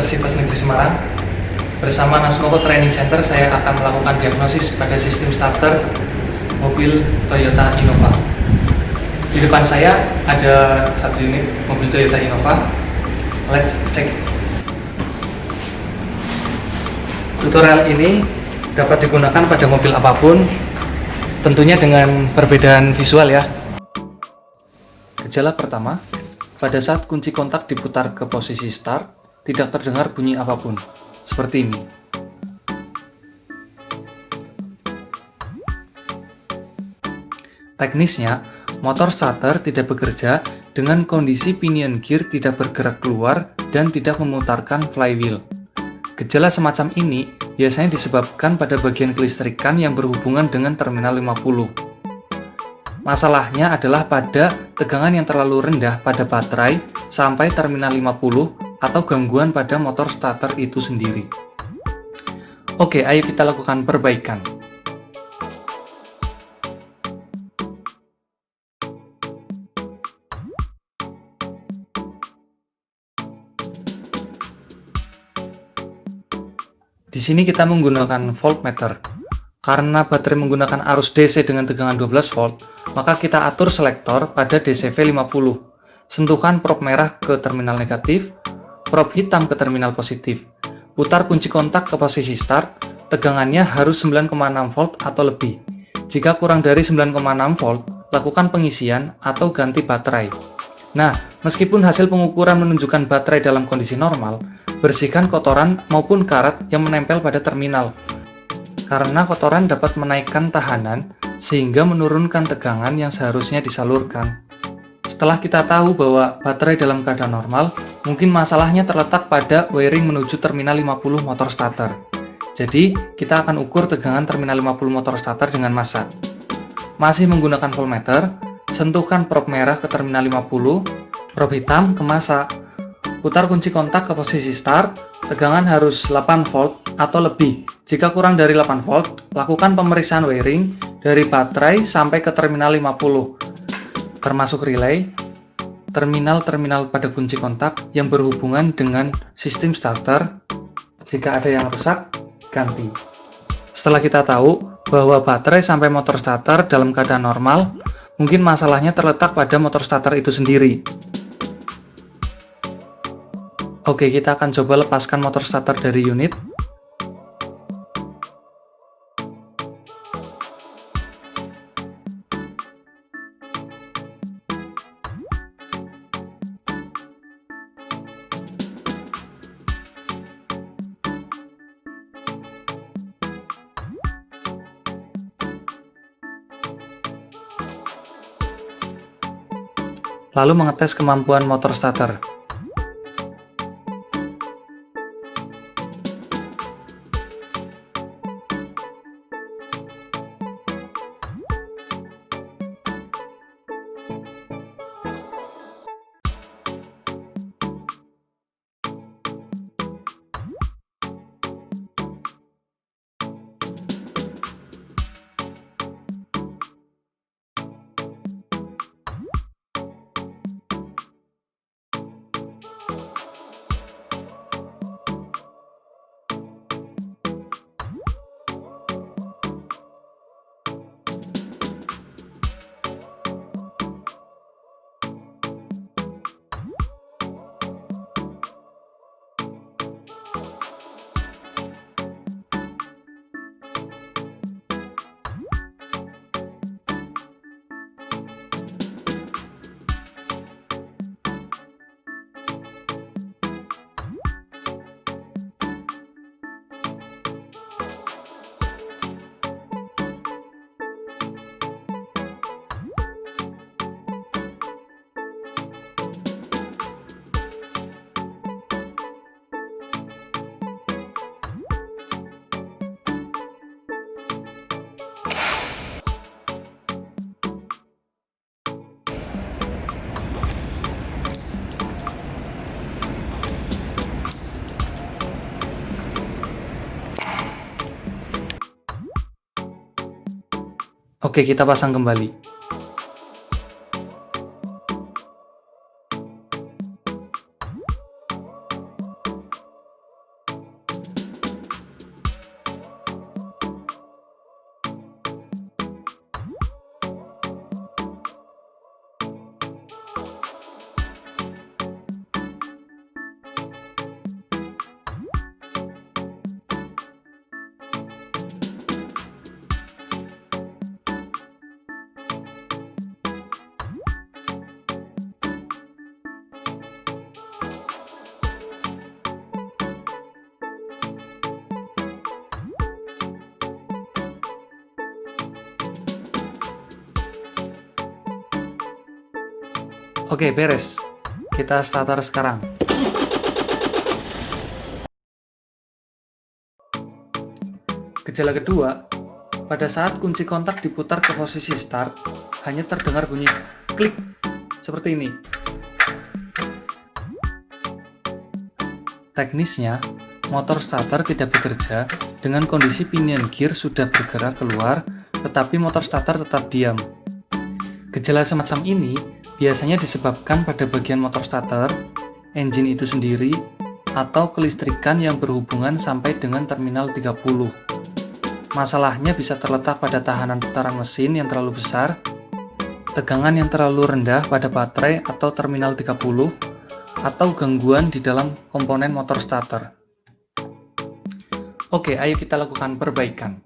Universitas Negeri Semarang. Bersama Nasmoko Training Center, saya akan melakukan diagnosis pada sistem starter mobil Toyota Innova. Di depan saya ada satu unit mobil Toyota Innova. Let's check. Tutorial ini dapat digunakan pada mobil apapun, tentunya dengan perbedaan visual ya. Gejala pertama, pada saat kunci kontak diputar ke posisi start, tidak terdengar bunyi apapun, seperti ini. Teknisnya, motor starter tidak bekerja dengan kondisi pinion gear tidak bergerak keluar dan tidak memutarkan flywheel. Gejala semacam ini biasanya disebabkan pada bagian kelistrikan yang berhubungan dengan terminal 50. Masalahnya adalah pada tegangan yang terlalu rendah pada baterai sampai terminal 50 atau gangguan pada motor starter itu sendiri. Oke, ayo kita lakukan perbaikan. Di sini kita menggunakan voltmeter. Karena baterai menggunakan arus DC dengan tegangan 12 volt, maka kita atur selektor pada DCV 50. Sentuhkan prop merah ke terminal negatif, prop hitam ke terminal positif. Putar kunci kontak ke posisi start, tegangannya harus 9,6 volt atau lebih. Jika kurang dari 9,6 volt, lakukan pengisian atau ganti baterai. Nah, meskipun hasil pengukuran menunjukkan baterai dalam kondisi normal, bersihkan kotoran maupun karat yang menempel pada terminal. Karena kotoran dapat menaikkan tahanan sehingga menurunkan tegangan yang seharusnya disalurkan. Setelah kita tahu bahwa baterai dalam keadaan normal, mungkin masalahnya terletak pada wiring menuju terminal 50 motor starter. Jadi, kita akan ukur tegangan terminal 50 motor starter dengan massa. Masih menggunakan voltmeter, sentuhkan prop merah ke terminal 50, prop hitam ke massa. Putar kunci kontak ke posisi start, tegangan harus 8 volt atau lebih. Jika kurang dari 8 volt, lakukan pemeriksaan wiring dari baterai sampai ke terminal 50, termasuk relay, terminal-terminal pada kunci kontak yang berhubungan dengan sistem starter. Jika ada yang rusak, ganti. Setelah kita tahu bahwa baterai sampai motor starter dalam keadaan normal, mungkin masalahnya terletak pada motor starter itu sendiri. Oke, kita akan coba lepaskan motor starter dari unit. Lalu mengetes kemampuan motor starter. Oke, kita pasang kembali. Oke, beres. Kita starter sekarang. Gejala kedua, pada saat kunci kontak diputar ke posisi start, hanya terdengar bunyi klik seperti ini. Teknisnya, motor starter tidak bekerja dengan kondisi pinion gear sudah bergerak keluar, tetapi motor starter tetap diam. Gejala semacam ini biasanya disebabkan pada bagian motor starter, engine itu sendiri, atau kelistrikan yang berhubungan sampai dengan terminal 30. Masalahnya bisa terletak pada tahanan putaran mesin yang terlalu besar, tegangan yang terlalu rendah pada baterai atau terminal 30, atau gangguan di dalam komponen motor starter. Oke, ayo kita lakukan perbaikan.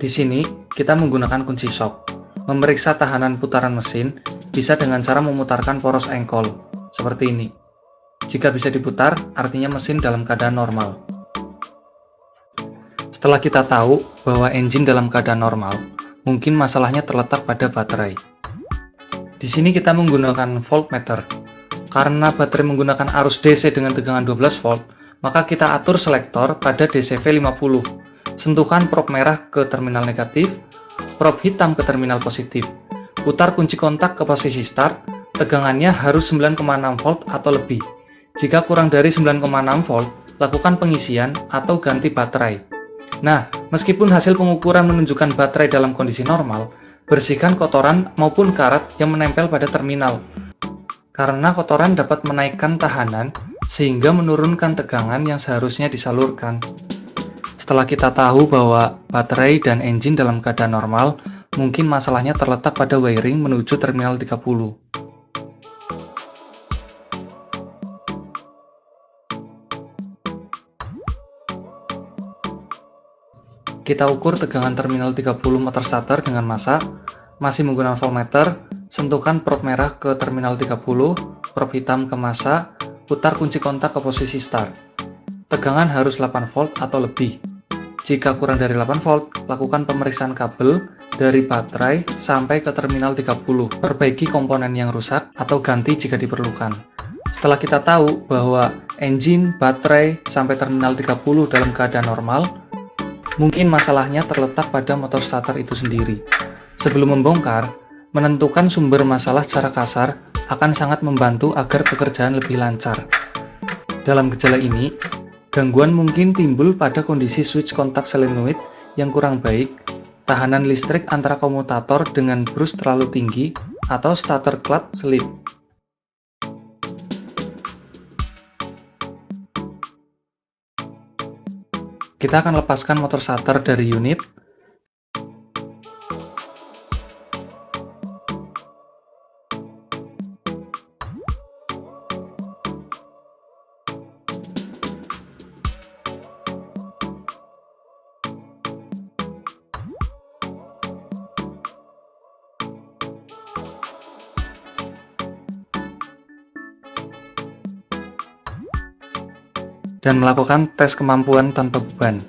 Di sini, kita menggunakan kunci shock. Memeriksa tahanan putaran mesin bisa dengan cara memutarkan poros engkol, seperti ini. Jika bisa diputar, artinya mesin dalam keadaan normal. Setelah kita tahu bahwa engine dalam keadaan normal, mungkin masalahnya terletak pada baterai. Di sini kita menggunakan voltmeter. Karena baterai menggunakan arus DC dengan tegangan 12 volt, maka kita atur selektor pada DCV 50. Sentuhkan prop merah ke terminal negatif, prop hitam ke terminal positif. Putar kunci kontak ke posisi start, tegangannya harus 9,6 volt atau lebih. Jika kurang dari 9,6 volt, lakukan pengisian atau ganti baterai. Nah, meskipun hasil pengukuran menunjukkan baterai dalam kondisi normal, bersihkan kotoran maupun karat yang menempel pada terminal. Karena kotoran dapat menaikkan tahanan, sehingga menurunkan tegangan yang seharusnya disalurkan. Setelah kita tahu bahwa baterai dan engine dalam keadaan normal, mungkin masalahnya terletak pada wiring menuju terminal 30. Kita ukur tegangan terminal 30 motor starter dengan massa, masih menggunakan voltmeter, sentuhkan prop merah ke terminal 30, prop hitam ke massa, putar kunci kontak ke posisi start. Tegangan harus 8 volt atau lebih. Jika kurang dari 8 volt, lakukan pemeriksaan kabel dari baterai sampai ke terminal 30. Perbaiki komponen yang rusak atau ganti jika diperlukan. Setelah kita tahu bahwa engine, baterai, sampai terminal 30 dalam keadaan normal, mungkin masalahnya terletak pada motor starter itu sendiri. Sebelum membongkar, menentukan sumber masalah secara kasar akan sangat membantu agar pekerjaan lebih lancar. Dalam gejala ini, gangguan mungkin timbul pada kondisi switch kontak solenoid yang kurang baik, tahanan listrik antara komutator dengan brus terlalu tinggi, atau starter clutch slip. Kita akan lepaskan motor starter dari unit. Dan melakukan tes kemampuan tanpa beban.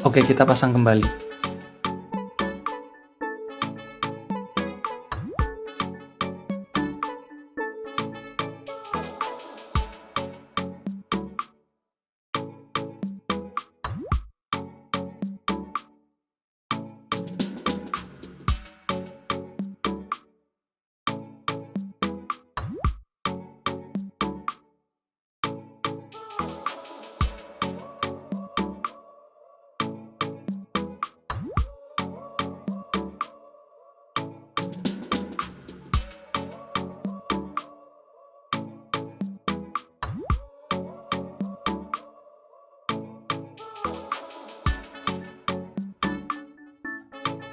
Oke, kita pasang kembali.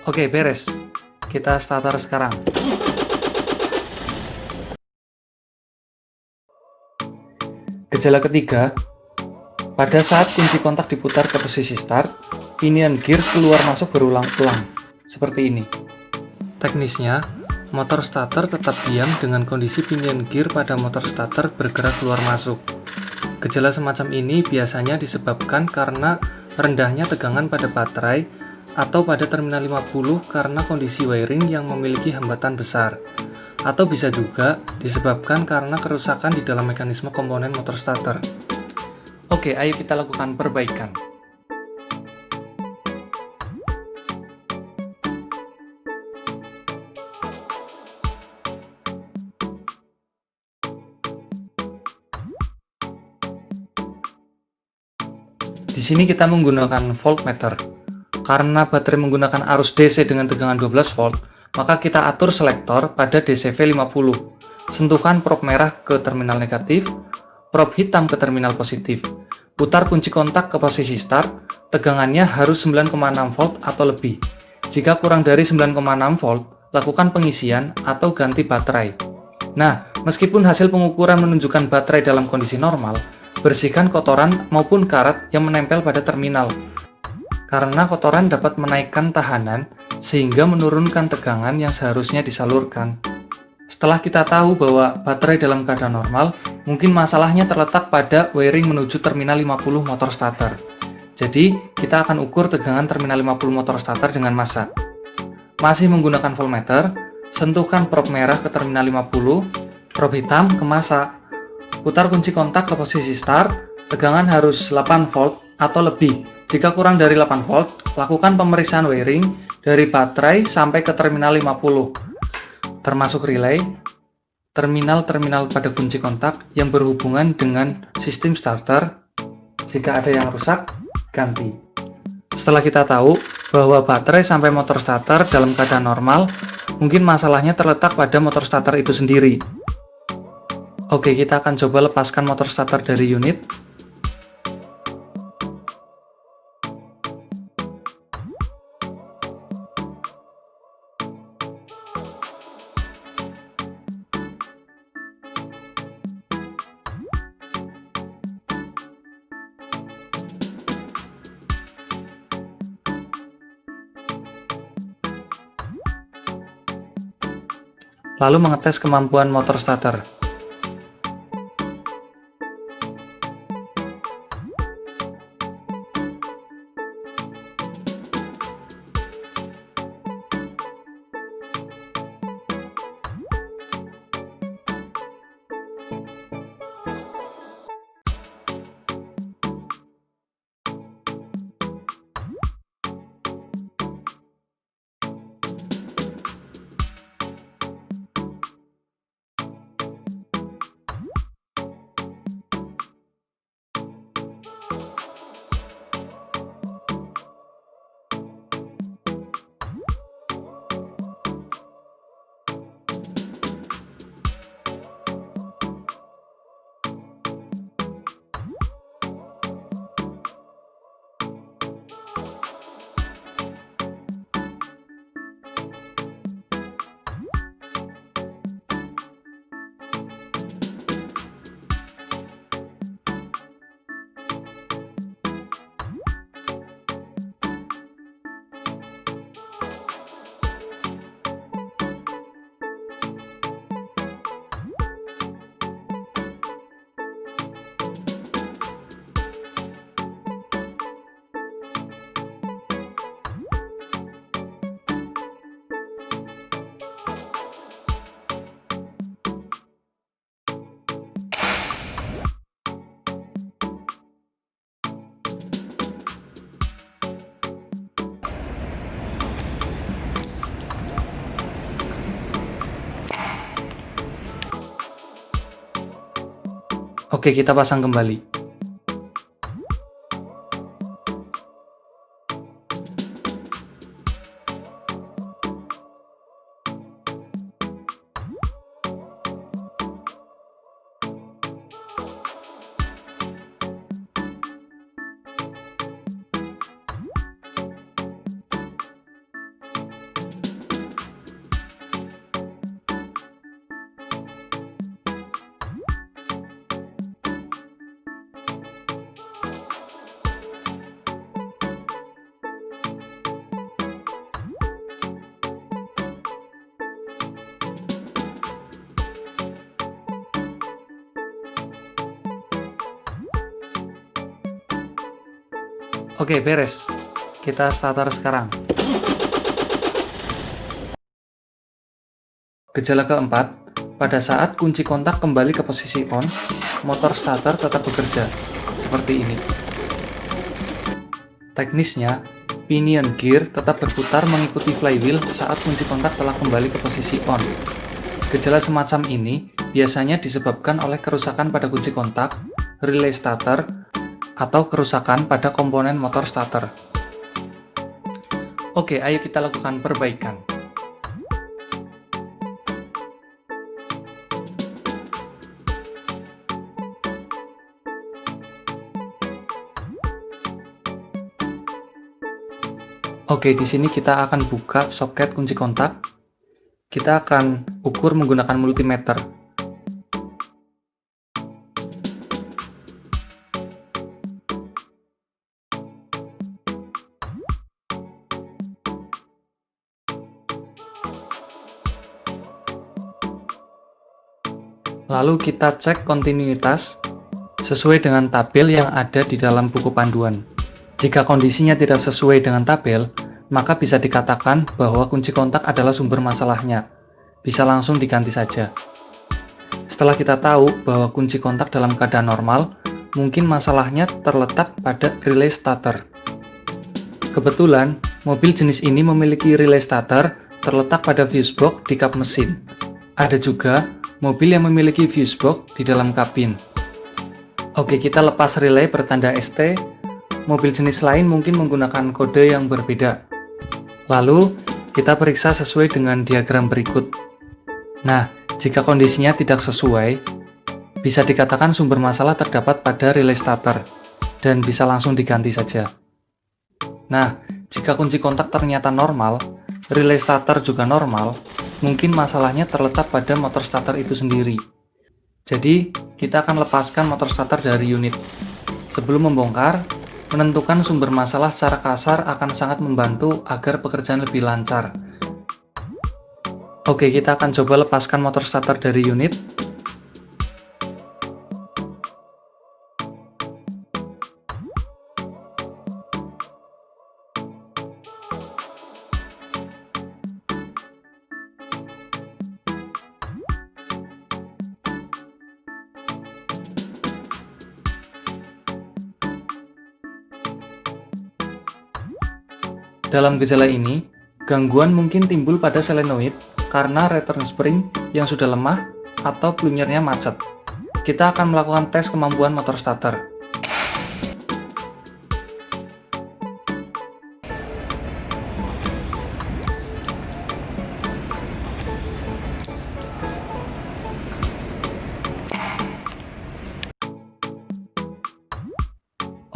Oke, beres. Kita starter sekarang. Gejala ketiga, pada saat kunci kontak diputar ke posisi start, pinion gear keluar masuk berulang-ulang, seperti ini. Teknisnya, motor starter tetap diam dengan kondisi pinion gear pada motor starter bergerak keluar masuk. Gejala semacam ini biasanya disebabkan karena rendahnya tegangan pada baterai atau pada terminal 50 karena kondisi wiring yang memiliki hambatan besar. Atau bisa juga disebabkan karena kerusakan di dalam mekanisme komponen motor starter. Oke, ayo kita lakukan perbaikan. Di sini kita menggunakan voltmeter. Karena baterai menggunakan arus DC dengan tegangan 12 volt, maka kita atur selektor pada DCV 50. Sentuhkan prob merah ke terminal negatif, prob hitam ke terminal positif. Putar kunci kontak ke posisi start, tegangannya harus 9,6 volt atau lebih. Jika kurang dari 9,6 volt, lakukan pengisian atau ganti baterai. Nah, meskipun hasil pengukuran menunjukkan baterai dalam kondisi normal, bersihkan kotoran maupun karat yang menempel pada terminal. Karena kotoran dapat menaikkan tahanan sehingga menurunkan tegangan yang seharusnya disalurkan. Setelah kita tahu bahwa baterai dalam keadaan normal, mungkin masalahnya terletak pada wiring menuju terminal 50 motor starter. Jadi, kita akan ukur tegangan terminal 50 motor starter dengan massa. Masih menggunakan voltmeter, sentuhkan prob merah ke terminal 50, prob hitam ke massa. Putar kunci kontak ke posisi start, tegangan harus 8 volt atau lebih. Jika kurang dari 8 volt, lakukan pemeriksaan wiring dari baterai sampai ke terminal 50, termasuk relay, terminal-terminal pada kunci kontak yang berhubungan dengan sistem starter. Jika ada yang rusak, ganti. Setelah kita tahu bahwa baterai sampai motor starter dalam keadaan normal, mungkin masalahnya terletak pada motor starter itu sendiri. Oke, kita akan coba lepaskan motor starter dari unit. Lalu mengetes kemampuan motor starter. Oke, kita pasang kembali. Oke, beres. Kita starter sekarang. Gejala keempat, pada saat kunci kontak kembali ke posisi on, motor starter tetap bekerja, seperti ini. Teknisnya, pinion gear tetap berputar mengikuti flywheel saat kunci kontak telah kembali ke posisi on. Gejala semacam ini biasanya disebabkan oleh kerusakan pada kunci kontak, relay starter, atau kerusakan pada komponen motor starter. Oke, ayo kita lakukan perbaikan. Oke, di sini kita akan buka soket kunci kontak. Kita akan ukur menggunakan multimeter. Lalu kita cek kontinuitas sesuai dengan tabel yang ada di dalam buku panduan. Jika kondisinya tidak sesuai dengan tabel, maka bisa dikatakan bahwa kunci kontak adalah sumber masalahnya. Bisa langsung diganti saja. Setelah kita tahu bahwa kunci kontak dalam keadaan normal, mungkin masalahnya terletak pada relay starter. Kebetulan, mobil jenis ini memiliki relay starter terletak pada fuse box di kap mesin. Ada juga mobil yang memiliki fuse box di dalam kabin. Oke, kita lepas relay bertanda ST. Mobil jenis lain mungkin menggunakan kode yang berbeda. Lalu, kita periksa sesuai dengan diagram berikut. Nah, jika kondisinya tidak sesuai, bisa dikatakan sumber masalah terdapat pada relay starter, dan bisa langsung diganti saja. Nah, jika kunci kontak ternyata normal, relay starter juga normal, mungkin masalahnya terletak pada motor starter itu sendiri. Jadi, kita akan lepaskan motor starter dari unit. Sebelum membongkar, menentukan sumber masalah secara kasar akan sangat membantu agar pekerjaan lebih lancar. Oke, kita akan coba lepaskan motor starter dari unit. Dalam gejala ini, gangguan mungkin timbul pada solenoid karena return spring yang sudah lemah atau plunyernya macet. Kita akan melakukan tes kemampuan motor starter.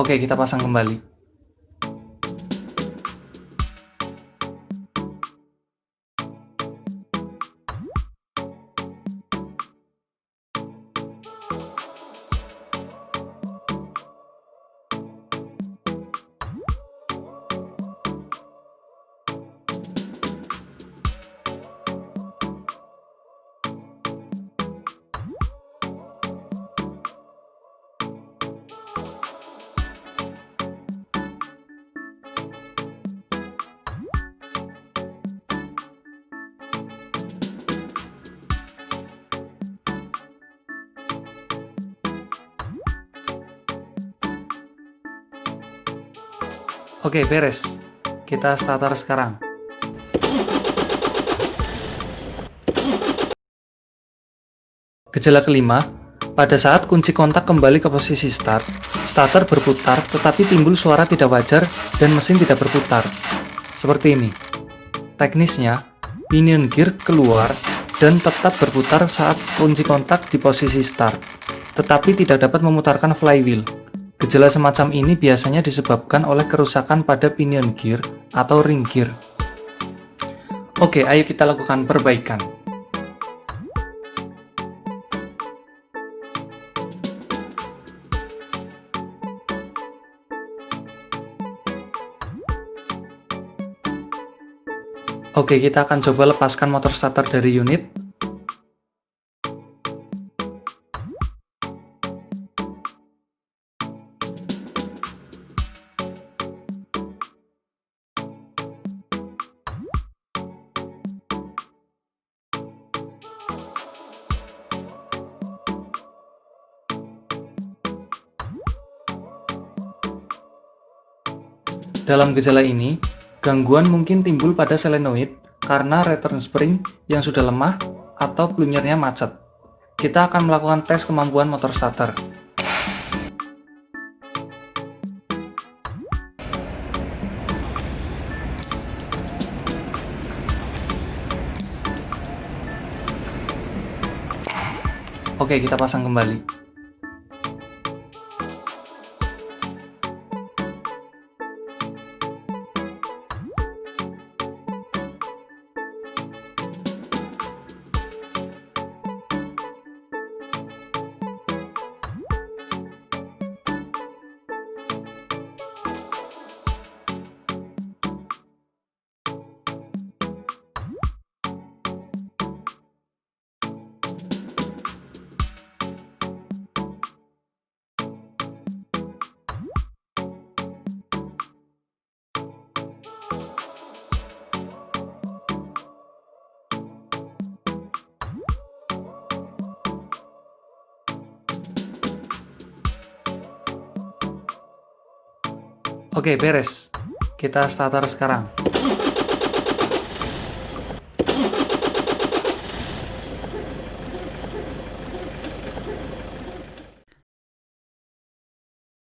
Oke, kita pasang kembali. Oke, beres. Kita starter sekarang. Gejala kelima, pada saat kunci kontak kembali ke posisi start, starter berputar tetapi timbul suara tidak wajar dan mesin tidak berputar. Seperti ini. Teknisnya, pinion gear keluar dan tetap berputar saat kunci kontak di posisi start, tetapi tidak dapat memutarkan flywheel. Gejala semacam ini biasanya disebabkan oleh kerusakan pada pinion gear atau ring gear. Oke, ayo kita lakukan perbaikan. Oke, kita akan coba lepaskan motor starter dari unit. Dalam gejala ini, gangguan mungkin timbul pada solenoid karena return spring yang sudah lemah atau plunyernya macet. Kita akan melakukan tes kemampuan motor starter. Oke, kita pasang kembali. Oke, beres. Kita starter sekarang.